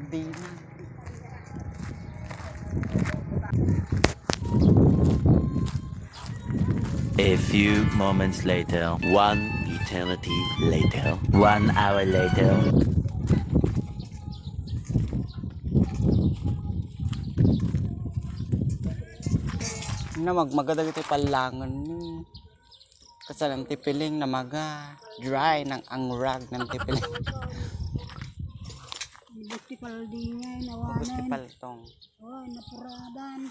Di na. A few moments later, 1 eternity later, 1 hour later. Na magmagada ito palangan ni. Kasi ng tipiling na maga. Dry ng angrag ng tipiling. Festival di niya Gusti nawanan. paltong. Oh, napuradan.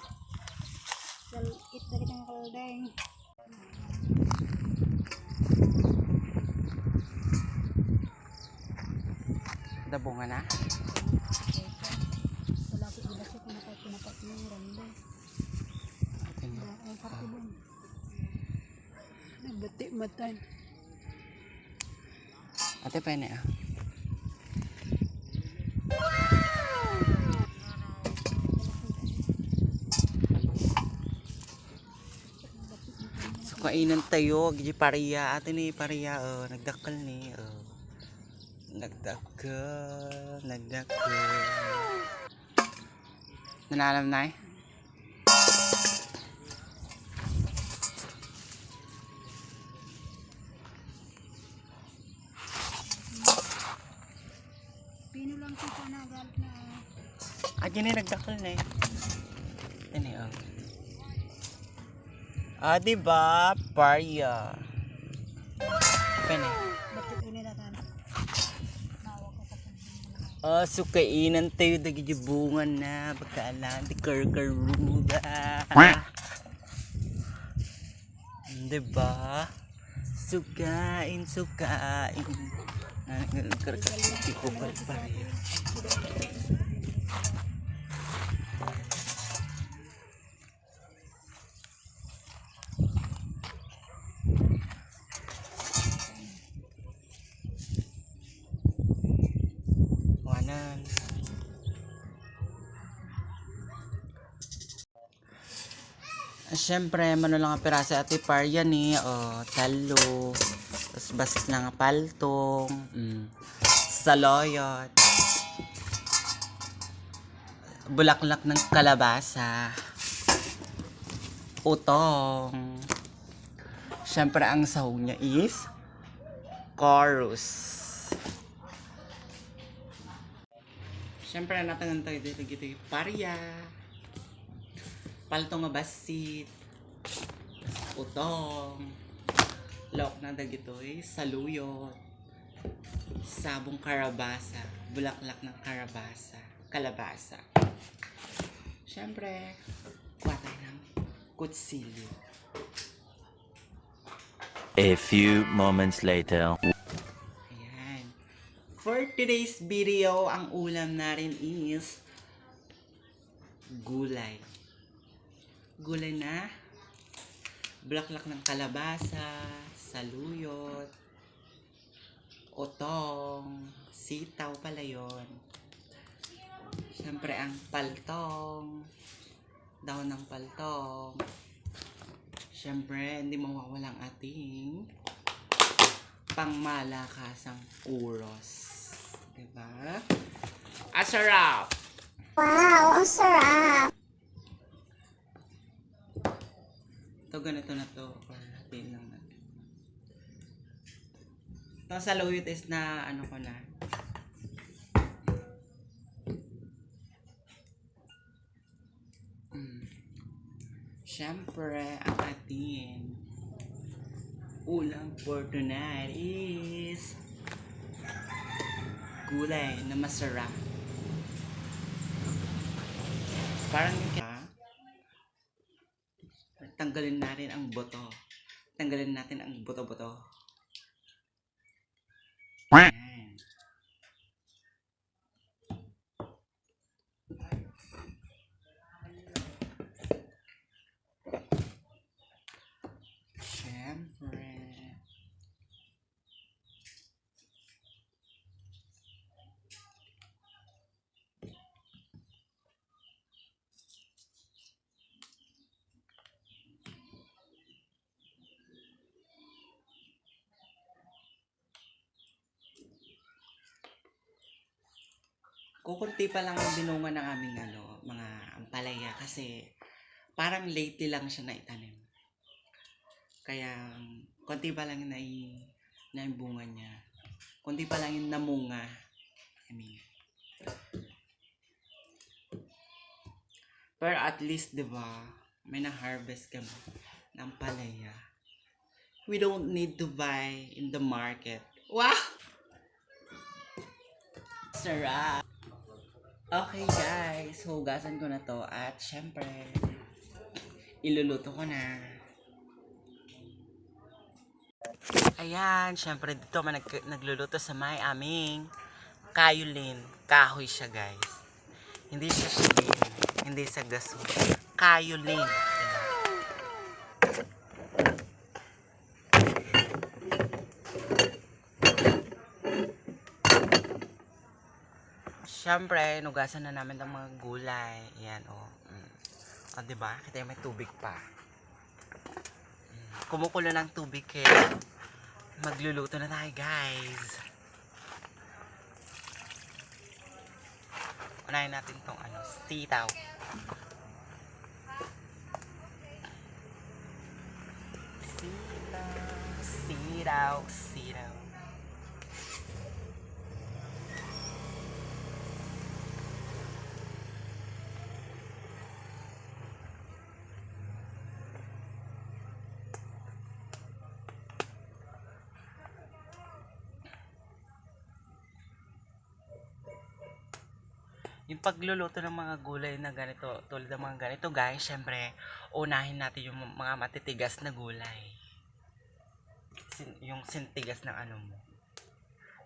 Salit na kitang kaldeng. Dabungan na. Wala ko iba siya pinapat ng randa. Ang kartibon. Nabati matan. Ate pa yun ah. So kainan tayo, gigi pariya. Ate ni pariya, oh, nagdakal ni. Oh. Nagdakal. Nanalam na eh. Pino lang siya pa nagalit na. Ah, gini nagdakal na eh. Ano yun? Ah, diba? Pariya. Pene. Batik ini na tan. Nawa ko pa. Ah, so kainan tayo nagigibungan na. Bakalan, di karkaruda. Diba? Sukain. Karkaruda ko pariya. Wanan. Siyempre, mano lang ang pirasa ati parya ni, talo, tapos basit lang ang paltong, saloyot, bulaklak ng kalabasa, utong. Siyempre, ang sahog niya is chorus. Siyempre, natangan tayo dito parya. Paltong nga basit, utong, lok na dagitoy, saluyot, sabong karabasa, bulaklak ng kalabasa. Siyempre, kuha tayo ng kutsilyo. A few moments later. Ayan. For today's video, ang ulam natin is gulay. Gulay na bulaklak ng kalabasa, saluyot, otong, sitaw pala yun. Siyempre ang paltong, daon ng paltong. Siyempre hindi mawawalang ating pangmalakasang uros. Diba? Asarap! Wow, ang sarap. Ito ganito na to. Natin lang natin. Itong saluyot is na ano ko na. Siyempre, ang ating ulam for tonight is gulay na masarap. Parang tanggalin natin ang buto. Tanggalin natin ang buto-buto. Ayan. Siyempre. kukunti pa lang ang binunga ng aming mga ampalaya kasi parang lately lang siya naitanim. Kaya konti pa lang na yung bunga niya. Konti pa lang yung namunga. I mean. Pero at least, 'di ba, may na-harvest kami ng palaya. We don't need to buy in the market. Wow! Sarap! Okay guys, hugasan ko na to at syempre, iluluto ko na. Ayan, syempre dito nagluluto sa may aming kayulin. Kahoy siya guys. Hindi siya shilin, hindi sa gasol. Kayulin. Diba? Siyempre, nugasan na namin ng mga gulay. Yan, o. O, diba? Kita yung may tubig pa. Kumukulo ng tubig kaya magluluto na tayo, guys. Unahin natin tong sitaw. Sitaw. Yung pagluluto ng mga gulay na ganito, tulad ng mga ganito guys, syempre, unahin natin yung mga matitigas na gulay. Yung sintigas ng mo,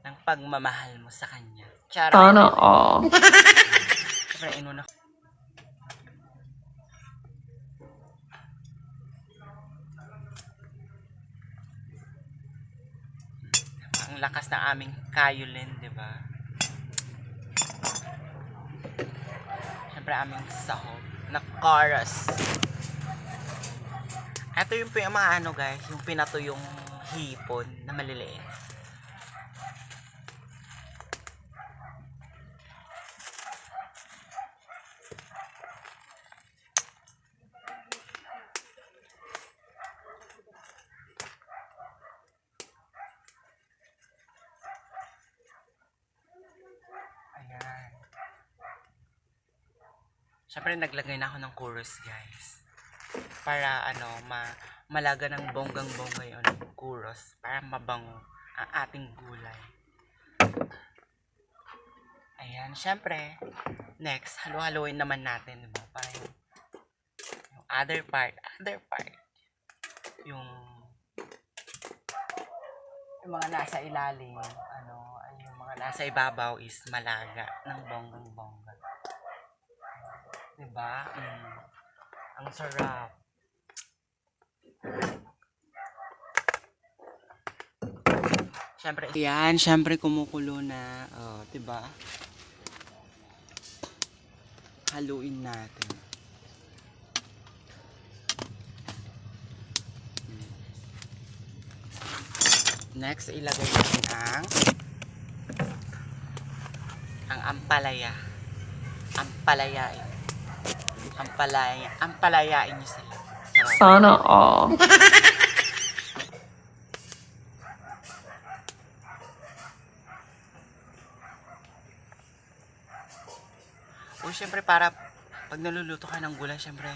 ng pagmamahal mo sa kanya. Charot! Sana all. Syempre, inuna ko. Ang lakas ng aming kayulin, di ba? Siyempre aming sahog na chorus. Ito yung mga guys, yung pinato yung hipon na maliliit. Ayan. Siyempre naglagay na ako ng chorus guys. Para malaga ng bonggang-bongga yung chorus. Para mabango ang ating gulay. Ayan, siyempre, next, halo-haloin naman natin, diba? Para yung other part, yung mga nasa ilalim, yung mga nasa ibabaw is malaga ng bonggang-bongga. Diba? Ang sarap. Siyempre kumukulo na. Oh, diba? Haluin natin. Next, ilagay natin ang ampalaya. Ampalayain nyo sila. Sana all. O syempre para pag naluluto ka ng gulay, syempre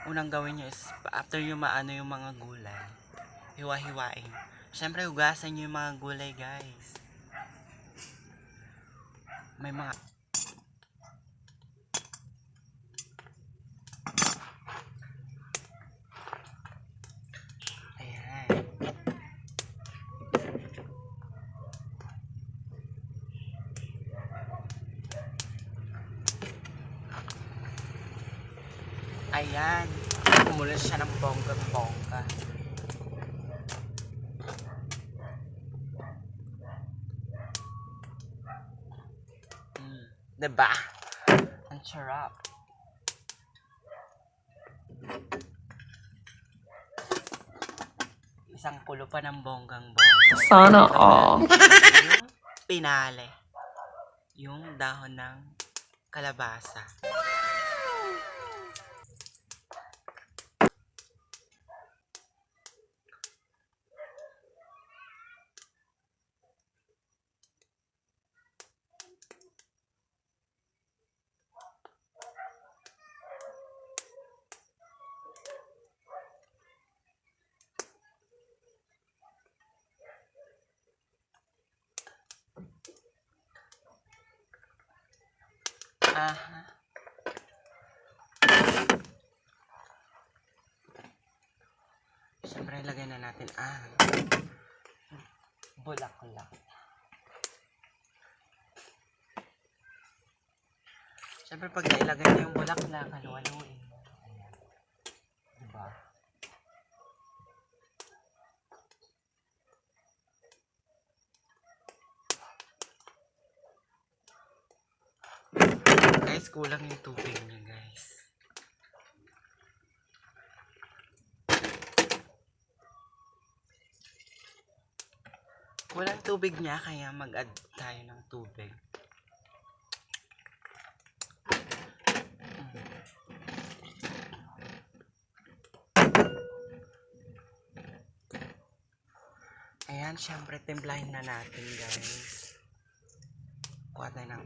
unang gawin nyo is after yung yung mga gulay, hiwa-hiwain. Syempre hugasan nyo yung mga gulay guys. May mga ayan, kumulo siya ng bongga-bongga. Diba? Ang sarap. Isang kulo pa ng bonggang-bongga. Sana all. Pinale. yung dahon ng kalabasa. Aha. Siyempre, ilagay na natin ang bulaklak. Siyempre, pag nailagay na yung bulaklak, halu-haluin mo. Ayan. Diba? Guys, kulang yung tubig niya, guys. Kulang tubig niya, kaya mag-add tayo ng tubig. Ayan, syempre, timplahin na natin, guys. Kuha tayo ng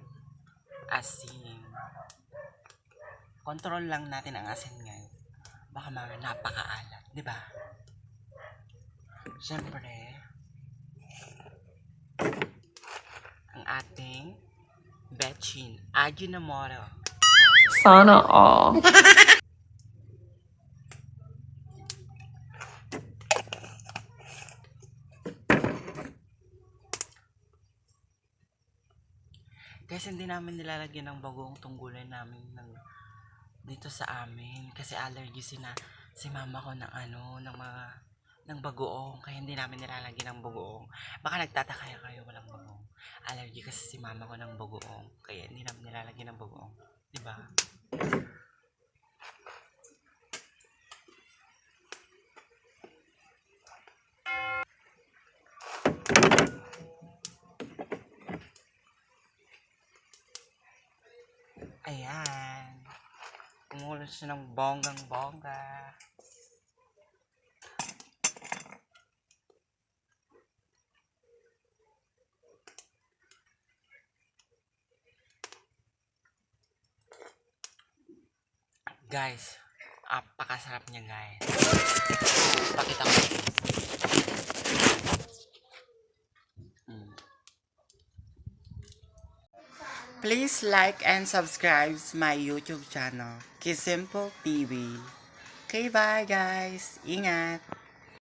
asin. Control lang natin ang asin, guys. Baka mamaya napakaalat, di ba? Syempre, ang ating betchin, Ajinomoto. Sana all. Guys, hindi namin nilalagyan ng bagoong tunggulan namin dito sa amin kasi allergy si mama ko ng ng bagoong, kaya hindi namin nilalagyan ng bagoong. Baka nagtataka kayo walang bagoong. Allergy kasi si mama ko ng bagoong, kaya hindi namin nilalagyan ng bagoong, di ba? Ayan. Kumulo siya ng bonggang-bongga. Guys, apakasarap niya, guys. Pakita ko. Please like and subscribe my YouTube channel, Kisimple TV. Okay, bye guys. Ingat.